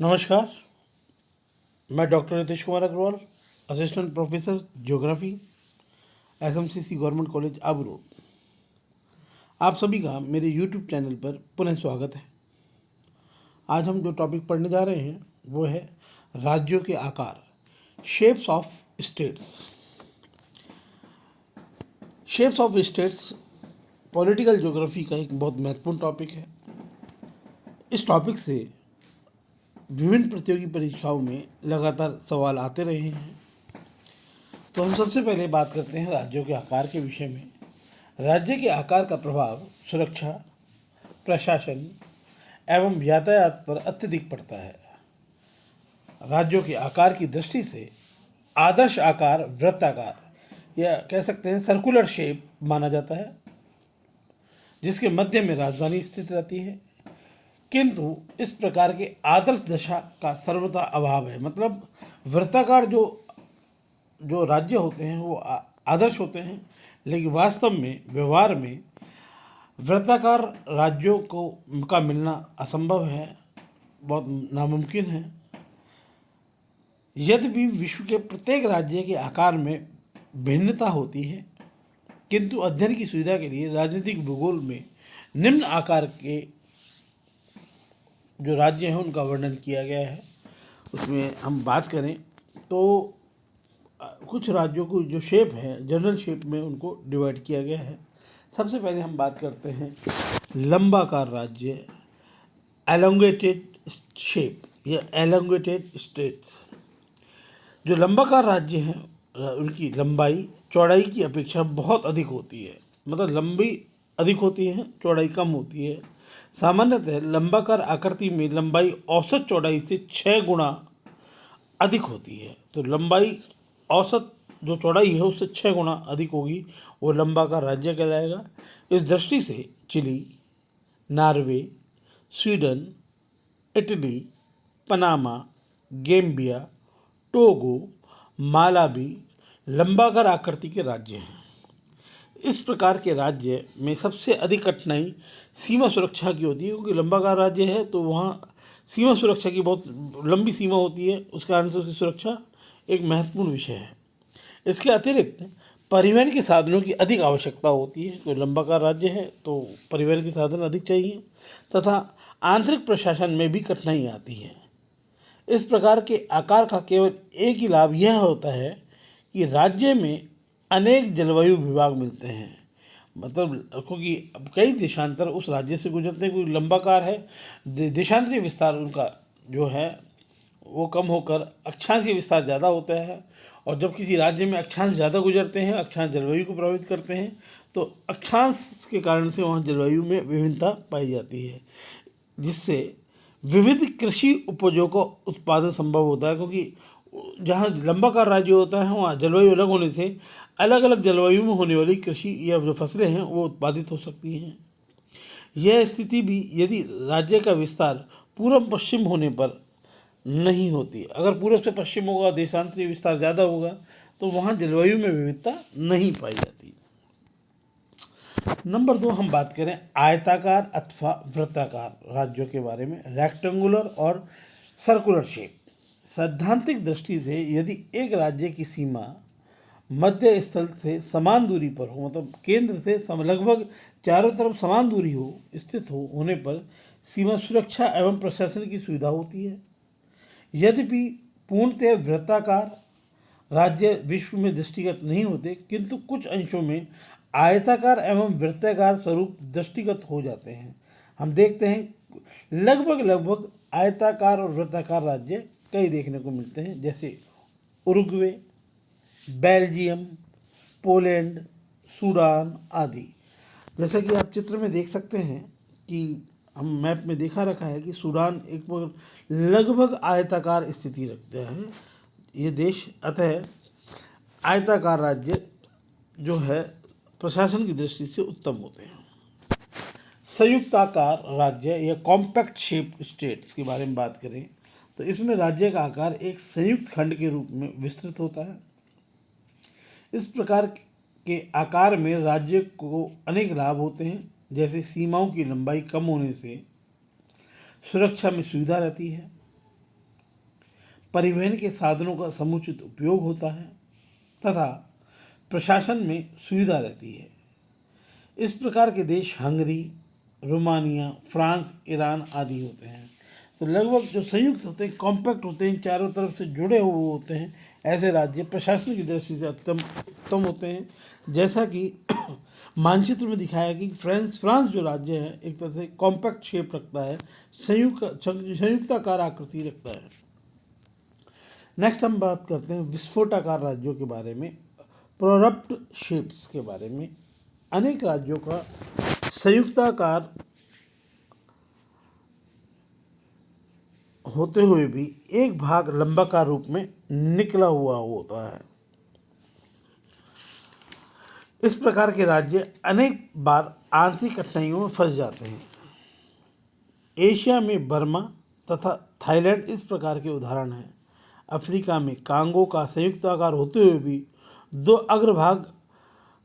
नमस्कार। मैं doctor Ritesh Kumar Agarwal, assistant professor geography, SMCC government college Abu. आप सभी का मेरे यूट्यूब चैनल पर पुनः स्वागत है। आज हम जो टॉपिक पढ़ने जा रहे हैं वो है राज्यों के आकार, shapes of states. Shapes of states political geography का एक बहुत महत्वपूर्ण टॉपिक है। इस टॉपिक से विभिन्न प्रतियोगी परीक्षाओं में लगातार सवाल आते रहे हैं। तो हम सबसे पहले बात करते हैं राज्यों के आकार के विषय में। राज्य के आकार का प्रभाव सुरक्षा, प्रशासन एवं यातायात पर अत्यधिक पड़ता है। राज्यों के आकार की दृष्टि से आदर्श आकार वृत्ताकार या कह सकते हैं सर्कुलर शेप माना जाता है, जिसके मध्य में राजधानी स्थित रहती है। किंतु इस प्रकार के आदर्श दशा का सर्वथा अभाव है। मतलब वृत्ताकार जो राज्य होते हैं वो आदर्श होते हैं, लेकिन वास्तव में व्यवहार में वृत्ताकार राज्यों का मिलना असंभव है, बहुत नामुमकिन है। यद्यपि विश्व के प्रत्येक राज्य के आकार में भिन्नता होती है, किंतु अध्ययन की सुविधा के लिए राजनीतिक भूगोल में निम्न आकार के जो राज्य हैं उनका वर्णन किया गया है। उसमें हम बात करें तो कुछ राज्यों को जो शेप है जनरल शेप में उनको डिवाइड किया गया है। सबसे पहले हम बात करते हैं लंबाकार राज्य, एलोंगेटेड शेप या एलोंगेटेड स्टेट्स। जो लंबाकार राज्य हैं उनकी लंबाई चौड़ाई की अपेक्षा बहुत अधिक होती है। मतलब लंबी अधिक होती है, चौड़ाई कम होती है। सामान्यतः लंबाकार आकृति में लंबाई औसत चौड़ाई से 6 गुना अधिक होती है। तो लंबाई औसत जो चौड़ाई है उससे 6 गुना अधिक होगी, वो लंबाकार राज्य कहलाएगा। इस दृष्टि से Chile, Norway, Sweden, Italy, Panama, Gambia, Togo, Malawi लंबाकार आकृति के राज्य हैं। इस प्रकार के राज्य में सबसे अधिक कठिनाई सीमा सुरक्षा की होती है, क्योंकि लंबाकार राज्य है तो वहाँ सीमा सुरक्षा की बहुत लंबी सीमा होती है, उस कारण से उसकी सुरक्षा एक महत्वपूर्ण विषय है। इसके अतिरिक्त परिवहन के साधनों की अधिक आवश्यकता होती है। तो लंबाकार राज्य है तो परिवहन के साधन अधिक चाहिए, तथा आंतरिक प्रशासन में भी कठिनाई आती है। इस प्रकार के आकार का केवल एक ही लाभ यह होता है कि राज्य में अनेक जलवायु विभाग मिलते हैं। मतलब क्योंकि अब कई देशांतर उस राज्य से गुजरते हैं। कोई लंबाकार है, देशांतरीय विस्तार उनका जो है वो कम होकर अक्षांशीय विस्तार ज़्यादा होता है। और जब किसी राज्य में अक्षांश ज़्यादा गुजरते हैं, अक्षांश जलवायु को प्रभावित करते हैं, तो अक्षांश के कारण से वहाँ जलवायु में विभिन्नता पाई जाती है, जिससे विविध कृषि उपजों का उत्पादन संभव होता है। क्योंकि जहाँ लंबाकार राज्य होता है वहाँ जलवायु अलग होने से अलग अलग जलवायु में होने वाली कृषि या जो फसलें हैं वो उत्पादित हो सकती हैं। यह स्थिति भी यदि राज्य का विस्तार पूर्व पश्चिम होने पर नहीं होती। अगर पूर्व से पश्चिम होगा, देशांतरीय विस्तार ज़्यादा होगा, तो वहाँ जलवायु में विविधता नहीं पाई जाती। नंबर 2 हम बात करें आयताकार अथवा वृत्ताकार राज्यों के बारे में, रेक्टेंगुलर और सर्कुलर शेप। सैद्धांतिक दृष्टि से यदि एक राज्य की सीमा मध्य स्थल से समान दूरी पर हो, मतलब केंद्र से लगभग चारों तरफ समान दूरी हो स्थित होने पर सीमा सुरक्षा एवं प्रशासन की सुविधा होती है। यद्यपि पूर्णतः वृत्ताकार राज्य विश्व में दृष्टिगत नहीं होते, किंतु कुछ अंशों में आयताकार एवं वृत्ताकार स्वरूप दृष्टिगत हो जाते हैं। हम देखते हैं लगभग आयताकार और वृत्ताकार राज्य कई देखने को मिलते हैं, जैसे उरुग्वे, बेल्जियम, पोलैंड, सूडान आदि। जैसा कि आप चित्र में देख सकते हैं कि हम मैप में देखा रखा है कि सूडान एक लगभग आयताकार स्थिति रखता है ये देश। अतः आयताकार राज्य जो है प्रशासन की दृष्टि से उत्तम होते हैं। संयुक्ताकार राज्य या कॉम्पैक्ट शेप स्टेट्स के बारे में बात करें तो इसमें राज्य का आकार एक संयुक्त खंड के रूप में विस्तृत होता है। इस प्रकार के आकार में राज्य को अनेक लाभ होते हैं, जैसे सीमाओं की लंबाई कम होने से सुरक्षा में सुविधा रहती है, परिवहन के साधनों का समुचित उपयोग होता है तथा प्रशासन में सुविधा रहती है। इस प्रकार के देश हंगरी, रोमानिया, फ्रांस, ईरान आदि होते हैं। तो लगभग जो संयुक्त होते हैं, कॉम्पैक्ट होते हैं, चारों तरफ से जुड़े हुए होते हैं, ऐसे राज्य प्रशासन की दृष्टि से उत्तम होते हैं। जैसा कि मानचित्र में दिखाया कि फ्रांस जो राज्य है एक तरह से कॉम्पैक्ट शेप रखता है, संयुक्ताकार आकृति रखता है। नेक्स्ट हम बात करते हैं विस्फोटाकार राज्यों के बारे में, प्रोरप्ट शेप्स के बारे में। अनेक राज्यों का संयुक्ताकार होते हुए भी एक भाग लंबाकार रूप में निकला हुआ होता है। इस प्रकार के राज्य अनेक बार आंतरिक कठिनाइयों में फंस जाते हैं। एशिया में बर्मा तथा थाईलैंड इस प्रकार के उदाहरण हैं। अफ्रीका में कांगो का संयुक्ताकार होते हुए भी दो अग्रभाग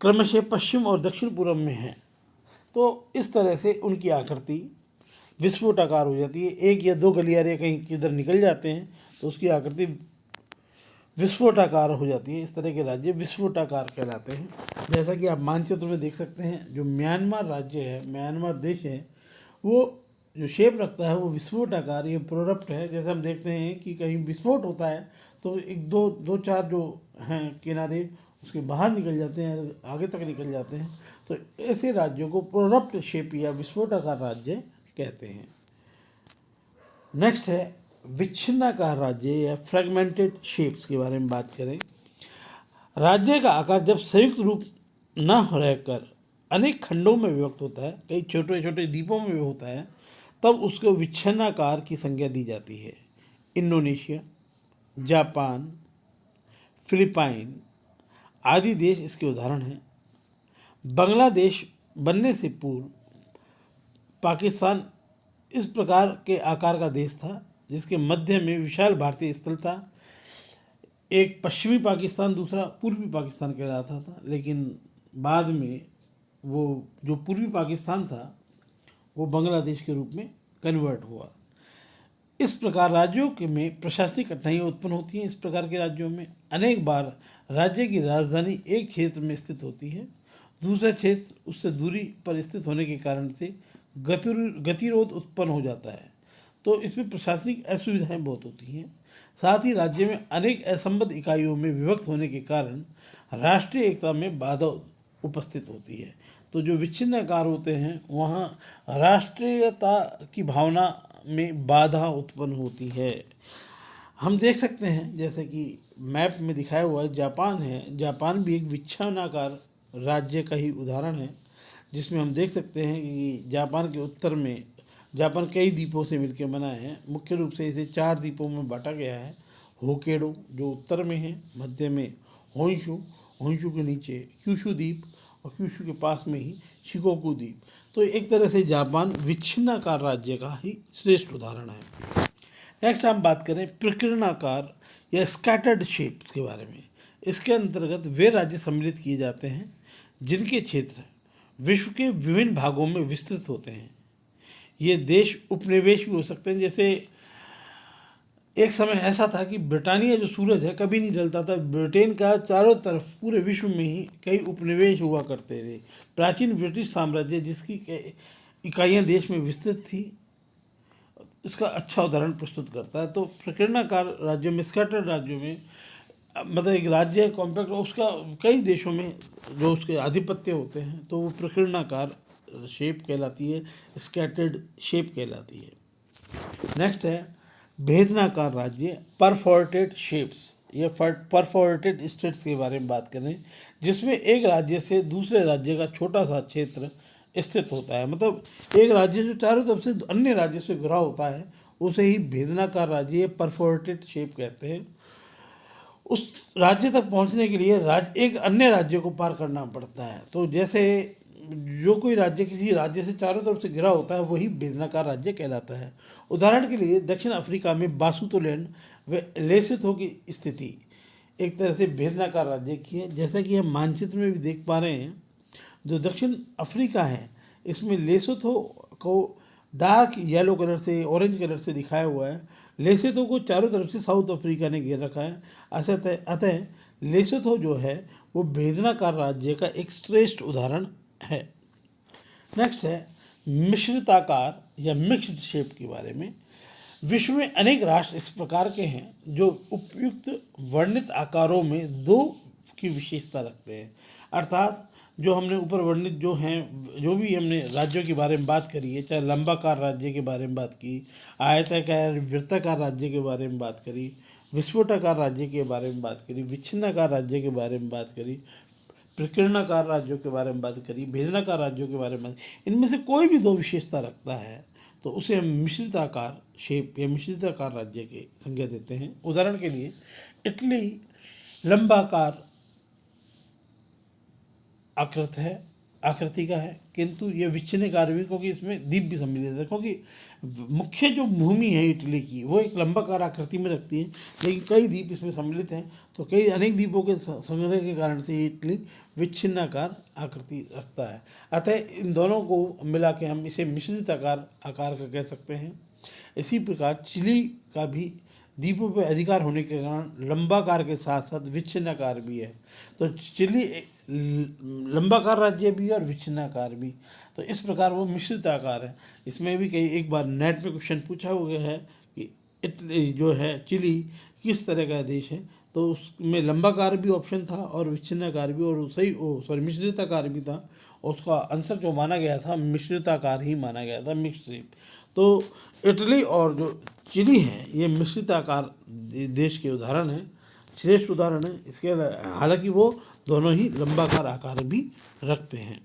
क्रमशः पश्चिम और दक्षिण पूर्व में हैं। तो इस तरह से उनकी आकृति विस्फोटाकार हो जाती है। एक या दो गलियारे कहीं किधर निकल जाते हैं तो उसकी आकृति विस्फोटाकार हो जाती है। इस तरह के राज्य विस्फोटाकार कहलाते हैं। जैसा कि आप मानचित्र में देख सकते हैं, जो म्यांमार राज्य है, म्यांमार देश है, वो जो शेप रखता है वो विस्फोटाकार, ये प्रोरप्ट है। जैसे हम देखते हैं कि कहीं विस्फोट होता है तो एक दो चार जो हैं किनारे उसके बाहर निकल जाते हैं, आगे तक निकल जाते हैं। तो ऐसे राज्यों को प्रोरप्ट शेप या विस्फोटाकार राज्य कहते हैं। नेक्स्ट है विच्छिन्नाकार राज्य या फ्रेगमेंटेड शेप्स के बारे में बात करें। राज्य का आकार जब संयुक्त रूप न रहकर अनेक खंडों में विभक्त होता है, कई छोटे छोटे द्वीपों में होता है, तब उसको विच्छिन्नाकार की संज्ञा दी जाती है। इंडोनेशिया, जापान, फिलीपाइन आदि देश इसके उदाहरण हैं। बांग्लादेश बनने से पूर्व पाकिस्तान इस प्रकार के आकार का देश था, जिसके मध्य में विशाल भारतीय स्थल था। एक पश्चिमी पाकिस्तान, दूसरा पूर्वी पाकिस्तान कहलाता था, लेकिन बाद में वो जो पूर्वी पाकिस्तान था वो बांग्लादेश के रूप में कन्वर्ट हुआ। इस प्रकार राज्यों के में प्रशासनिक कठिनाइयाँ उत्पन्न होती हैं। इस प्रकार के राज्यों में अनेक बार राज्य की राजधानी एक क्षेत्र में स्थित होती है, दूसरा क्षेत्र उससे दूरी पर स्थित होने के कारण से गतिरोध उत्पन्न हो जाता है। तो इसमें प्रशासनिक असुविधाएं बहुत होती हैं। साथ ही राज्य में अनेक असंबद्ध इकाइयों में विभक्त होने के कारण राष्ट्रीय एकता में बाधा उपस्थित होती है। तो जो विच्छिन्नाकार होते हैं वहाँ राष्ट्रीयता की भावना में बाधा उत्पन्न होती है। हम देख सकते हैं जैसे कि मैप में दिखाया हुआ है, जापान है। जापान भी एक विच्छिन्नाकार राज्य का ही उदाहरण है, जिसमें हम देख सकते हैं कि जापान के उत्तर में जापान कई द्वीपों से मिलकर बना है। मुख्य रूप से इसे 4 द्वीपों में बांटा गया है। होकेडो जो उत्तर में है, मध्य में होन्शु, होन्शु के नीचे क्यूशु द्वीप और क्यूशु के पास में ही शिकोकू द्वीप। तो एक तरह से जापान विच्छिन्नाकार राज्य का ही श्रेष्ठ उदाहरण है। नेक्स्ट हम बात करें प्रकीर्णाकार या स्कैटर्ड शेप्स के बारे में। इसके अंतर्गत वे राज्य सम्मिलित किए जाते हैं जिनके क्षेत्र विश्व के विभिन्न भागों में विस्तृत होते हैं। ये देश उपनिवेश भी हो सकते हैं। जैसे एक समय ऐसा था कि ब्रिटानिया जो सूरज है कभी नहीं ढलता था। ब्रिटेन का चारों तरफ पूरे विश्व में ही कई उपनिवेश हुआ करते थे। प्राचीन ब्रिटिश साम्राज्य जिसकी इकाइयाँ देश में विस्तृत थी, इसका अच्छा उदाहरण प्रस्तुत करता है। तो प्रकीर्णाकार राज्यों में, स्कैटर्ड राज्यों में, मतलब एक राज्य है कॉम्पैक्ट, उसका कई देशों में जो उसके आधिपत्य होते हैं तो वो प्रकीर्णाकार शेप कहलाती है, स्कैटर्ड शेप कहलाती है। नेक्स्ट है भेदनाकार राज्य, परफोरेटेड शेप्स या परफोरेटेड स्टेट्स के बारे में बात करें, जिसमें एक राज्य से दूसरे राज्य का छोटा सा क्षेत्र स्थित होता है। मतलब एक राज्य जो चारों तरफ से अन्य राज्य से घिरा होता है उसे ही भेदनाकार राज्य या परफोरेटेड शेप कहते हैं। उस राज्य तक पहुंचने के लिए एक अन्य राज्य को पार करना पड़ता है। तो जैसे जो कोई राज्य किसी राज्य से चारों तरफ से घिरा होता है वही भेदनाकार राज्य कहलाता है। उदाहरण के लिए दक्षिण अफ्रीका में बासुतोलैंड व लेसोथो की स्थिति एक तरह से भेदनाकार राज्य की है। जैसा कि हम मानचित्र में भी देख पा रहे हैं, जो दक्षिण अफ्रीका है इसमें लेसोथो को डार्क येलो कलर से, ऑरेंज कलर से दिखाया हुआ है। लेसोथो को चारों तरफ से साउथ अफ्रीका ने घेर रखा है। अतः लेसोथो जो है वो बेदनाकार राज्य का एक श्रेष्ठ उदाहरण है। नेक्स्ट है मिश्रिताकार या मिक्स्ड शेप के बारे में। विश्व में अनेक राष्ट्र इस प्रकार के हैं जो उपयुक्त वर्णित आकारों में दो की विशेषता रखते हैं। अर्थात जो हमने ऊपर वर्णित जो हैं, जो भी हमने राज्यों के बारे में बात करी है, चाहे लंबाकार राज्य के बारे में बात की, आयताकार वृत्ताकार राज्य के बारे में बात करी, विस्फोटाकार राज्य के बारे में बात करी, विच्छिन्नाकार राज्य के बारे में बात करी, प्रकीर्णनाकार राज्यों के बारे में बात करी, भेदनाकार राज्यों के बारे में बात, इनमें से कोई भी दो विशेषता रखता है तो उसे हम मिश्रिताकार शेप या मिश्रिताकार राज्य की संज्ञा देते हैं। उदाहरण के लिए इटली लंबाकार आकृति का है, किंतु ये विच्छिन्नकार भी, क्योंकि इसमें द्वीप भी सम्मिलित है। क्योंकि मुख्य जो भूमि है इटली की वो एक लंबाकार आकृति में रखती है, लेकिन कई द्वीप इसमें सम्मिलित हैं, तो कई अनेक द्वीपों के संग्रह के कारण से ये इटली विच्छिन्नाकार आकृति रखता है। अतः इन दोनों को मिला के हम इसे मिश्रित आकार का कह सकते हैं। इसी प्रकार चिली का भी द्वीपों पर अधिकार होने के कारण लंबाकार के साथ साथ विच्छिन्नाकार भी है। तो चिली लंबाकार राज्य भी है और विच्छिन्नाकार भी, तो इस प्रकार वो मिश्रित आकार है। इसमें भी कई एक बार नेट में क्वेश्चन पूछा हुआ है कि इटली जो है चिली किस तरह का देश है, तो उसमें लंबाकार भी ऑप्शन था और विच्छिन्नाकार भी, और मिश्रिताकार भी था। उसका आंसर जो माना गया था मिश्रिताकार ही माना गया था, मिक्स शेप। तो इटली और जो चिली है ये मिश्रिताकार देश के उदाहरण हैं, श्रेष्ठ उदाहरण है इसके। हालांकि वो दोनों ही लंबाकार आकार भी रखते हैं।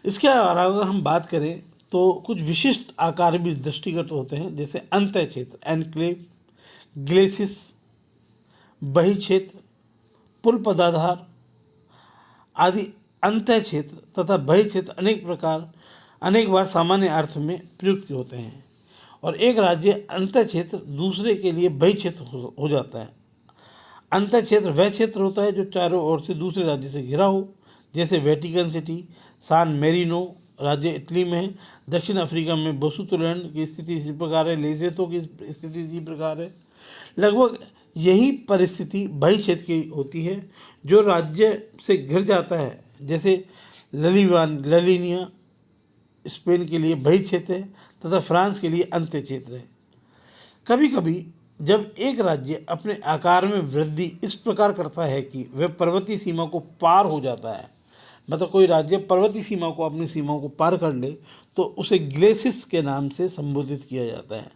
इसके अलावा अगर हम बात करें तो कुछ विशिष्ट आकार भी दृष्टिगत होते हैं, जैसे अंतः क्षेत्र, एनक्लेव, ग्लेसिस, बही क्षेत्र, पुल पदाधार आदि। अंतः क्षेत्र तथा बही क्षेत्र अनेक बार सामान्य अर्थ में प्रयुक्त होते हैं, और एक राज्य अंतः क्षेत्र दूसरे के लिए बही क्षेत्र हो जाता है। अंतः क्षेत्र वह क्षेत्र होता है जो चारों ओर से दूसरे राज्य से घिरा हो, जैसे वेटिकन सिटी, सान मेरिनो राज्य इटली में है, दक्षिण अफ्रीका में बोसुतुलैंड की स्थिति इसी प्रकार है, लेसोथो की स्थिति इसी प्रकार है। लगभग यही परिस्थिति बही क्षेत्र की होती है जो राज्य से घिर जाता है, जैसे ललिनिया स्पेन के लिए बही क्षेत्र है तथा फ्रांस के लिए अंत्य क्षेत्र है। कभी कभी जब एक राज्य अपने आकार में वृद्धि इस प्रकार करता है कि वह पर्वतीय सीमा को पार हो जाता है, मतलब कोई राज्य पर्वतीय सीमा को अपनी सीमाओं को पार कर ले, तो उसे ग्लेसिस के नाम से संबोधित किया जाता है।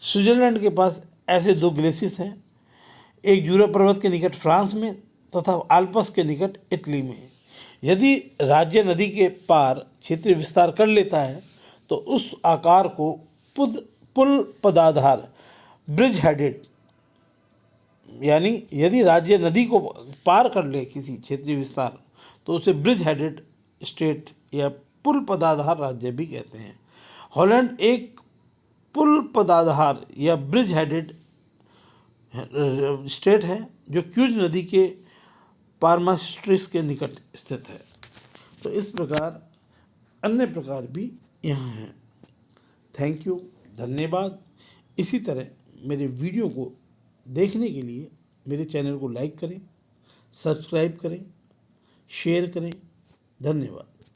स्विट्जरलैंड के पास ऐसे दो ग्लेसिस हैं, एक जूरा पर्वत के निकट फ्रांस में तथा आल्प्स के निकट इटली में। यदि राज्य नदी के पार क्षेत्रीय विस्तार कर लेता है तो उस आकार को पुल पदाधार, ब्रिज हेडेड, यानी यदि राज्य नदी को पार कर ले किसी क्षेत्रीय विस्तार तो उसे ब्रिज हेडेड स्टेट या पुल पदाधार राज्य भी कहते हैं। हॉलैंड एक पुल पदाधार या ब्रिज हेडेड स्टेट है जो क्यूज नदी के पार्मास्ट्रिस के निकट स्थित है। तो इस प्रकार अन्य प्रकार भी यहाँ हैं। थैंक यू, धन्यवाद। इसी तरह मेरे वीडियो को देखने के लिए मेरे चैनल को लाइक करें, सब्सक्राइब करें, शेयर करें। धन्यवाद।